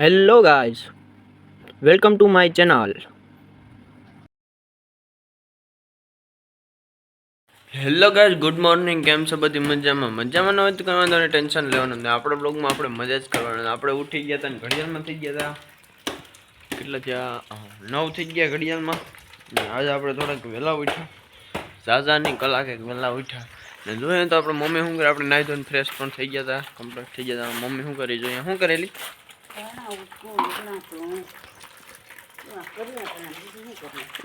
Hello guys, welcome to my channel. Hello guys, good morning. કેમ છો? બધી મજામાં ન હોય તો કરવાનું ટેન્શન લેવાનું ને આપણે બ્લોગમાં આપણે મજા જ કરવાનું. આપણે ઉઠી ગયા હતા ને ઘડિયાળમાં થઈ ગયા હતા કેટલા ત્યાં 9 થઈ ગયા ઘડિયાળમાં. ને આજે આપણે થોડાક વહેલા ઉઠ્યા, ઝાઝાની કલાક એક વહેલા ઉઠ્યા ને જોઈએ તો આપણે મમ્મી શું કરે, આપણે નાહી ધોઈને ફ્રેશ પણ થઈ ગયા હતા, કમ્પ્લીટ થઈ ગયા હતા. મમ્મી શું કરી જોઈએ, શું કરેલી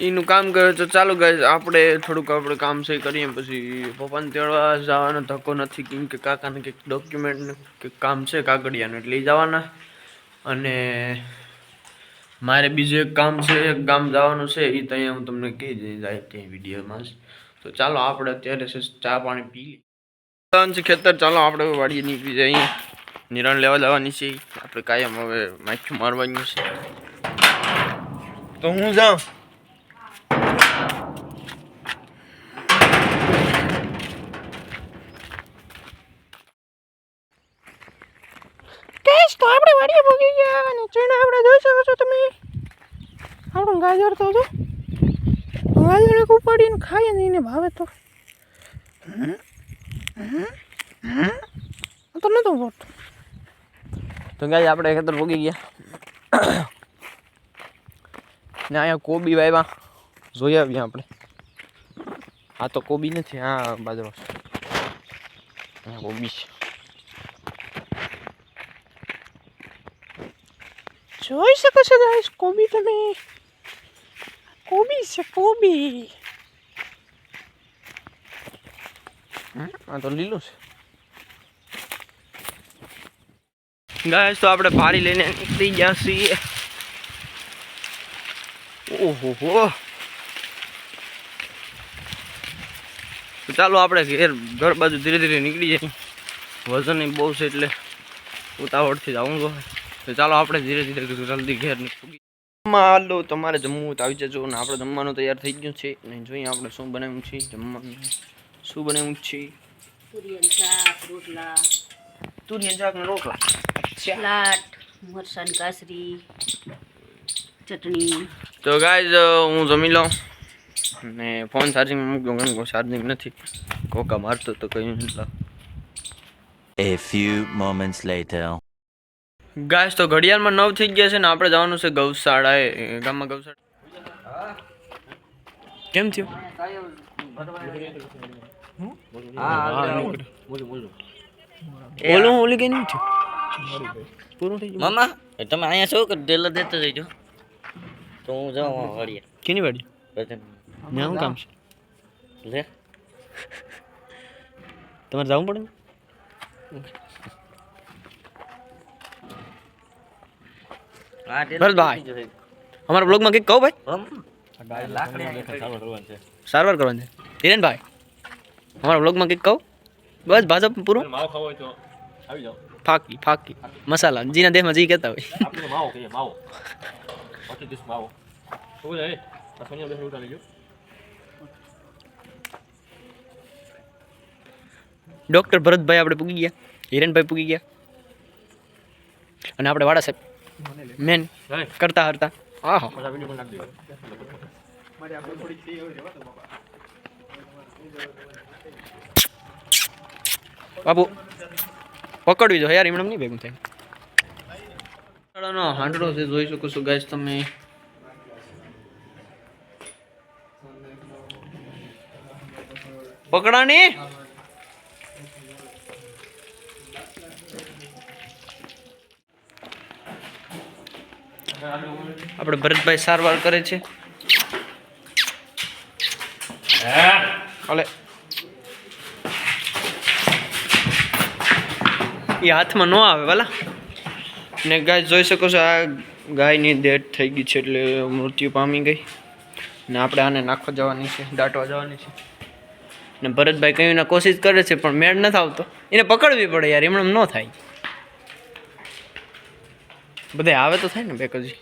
એનું કામ કરે તો ચાલુ ગાઈઝ આપણે થોડુંક આપણે કામ છે કરીએ, પછી પપ્પાને તેડવા જવાનો ધક્કો નથી, કેમ કે કાકાને કંઈક ડોક્યુમેન્ટનું કંઈક કામ છે કાગળિયાનું, એટલે એ જવાના. અને મારે બીજું એક કામ છે, એક ગામ જવાનું છે, એ તો અહીંયા હું તમને કહી દઈ જાય ત્યાં વિડીયોમાં જ. તો ચાલો આપણે અત્યારે ચા પાણી પી લઈએ. ખેતર ચાલો આપણે વાડીએ નીકળી જાય, અહીંયા નિરાણ લેવા જવાની છે આપણે, કાયમ હવે માથું મારવાનું છે. તો હું જાઉં. તો આપણે વાડીએ પહોંચી ગયા અને ચણા આપણે જોઈ શકો છો તમે. આપણું ગાજર તો જો ગાજર એક ઉપાડીને ખાઈએ ને એને ભાવે તો તો નતો પડતો. તો ગાય આપણે ખેતર પહોંચી ગયા ને અહીંયા કોબી વાવ્યા, જોઈ આવીએ આપણે. આ તો કોબી નથી, આ બાજરો છે, કોબી છે. જોઈ શકો છો ગાઈસ, કોબી તમે, કોબી છે કોબી. આ તો લીલું છે ગાઈસ. તો આપણે પારી લઈને નીકળી ગયા છીએ. ઓહો હો, ચાલો આપણે ઘર બાજુ ધીરે ધીરે નીકળી જઈએ. વજન બહુ છે એટલે ઉતાવળથી જવું જોઈએ. તો ચાલો આપણે ધીરે ધીરે જલ્દી ઘેર નીકળી. હાલો, તમારે જમવું તો આવી જજો ને. આપણે જમવાનું તૈયાર થઈ ગયું છે ને જોઈએ આપણે શું બનાવ્યું છે. જમવાનું શું બનાવ્યું છે? તુરિયા શાક ને રોટલા, સલાડ, મરચાંની કાસરી, ચટણી. તો ગાઈઝ હું જમી લઉં ને ફોન ચાર્જિંગમાં મૂક્યો, ઘણું ચાર્જિંગ નથી, કોકા મારતો તો કઈ નહીં. A few moments later. Guys તો ઘડિયાળમાં 9 થઈ ગયા છે ને આપણે જવાનું છે ગૌશાળાએ, ગામમાં ગૌશાળા. કેમ થયું? બોલું ઓલી કઈ નહીં થયું, પૂરું થઈ ગયું. મામા તમે અહીંયા શું કરી ઢેલા દેતા જઈજો, તો હું જાઉં વાડીએ. કેની વાડી? પછી ને શું કામ છે? લે તમારે જવું પડે ને? આ ભરતભાઈ, અમારા બ્લોગમાં કંઈક કહો ભાઈ. સારવાર કરવાની છે હિરેનભાઈ, અમારા બ્લોગમાં કંઈક કહો. બસ ભાજપ પૂરું. ફાકી ફાકી મસાલા જીના દેહમાં જી કહેતા હોય. ડોક્ટર ભરતભાઈ આપણે પૂગી ગયા, હિરેનભાઈ પૂગી ગયા અને આપણે વાડા સાહેબ મેન કરતા હરતા. હા બાબુ પકડવી જો યાર, એમણે નહીં ભેગું થાય. હાંડડો છે, જોઈ શકો છો ગાઈસ તમે. પકડાની આપણે ભરતભાઈ સારવાર કરે છે. હાલે એ હાથમાં ન આવે વાલા. ને ગાય જોઈ શકો છો આ ગાયની ડેથ થઈ ગઈ છે, એટલે મૃત્યુ પામી ગઈ ને આપણે આને નાખવા જવાની છે, દાટવા જવાની છે. ને ભરતભાઈ કઈ કોશિશ કરે છે પણ મેળ નથી આવતો, એને પકડવી પડે યાર, એમણે ન થાય. બધે આવે તો થાય ને બેકજી.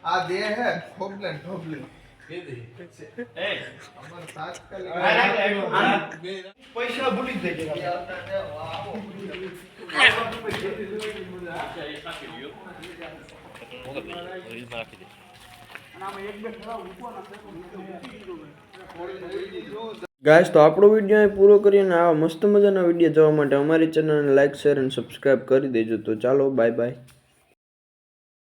આ દે હે ઠોબલે ઠોબલે પૈસા ભૂલી જ જાય ગાઈસ તો આપણો વિડીયો અહીં પૂરો કરીએ અને આવા મસ્ત મજાના વિડીયો જોવા માટે અમારી ચેનલને લાઈક શેર અને સબસ્ક્રાઈબ કરી દેજો. તો ચાલો બાય બાય.